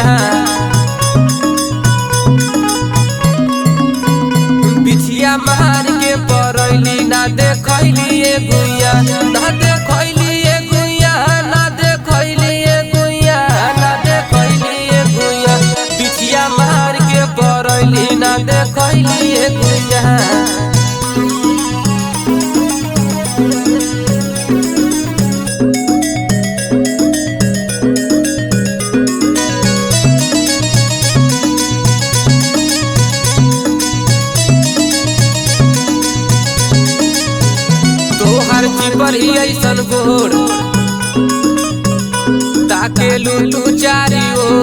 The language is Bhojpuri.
गुइया बिछिया मार के परैली ना देखैली ए गुइया ना देखैली ए गुइया ना देखैली ए गुइया ना देखैली ए गुइया बिछिया मार के परैली ना देखैली ए गुइया तोहर चिपर ही ऐसन गोर ताके लू तू चारी ओर।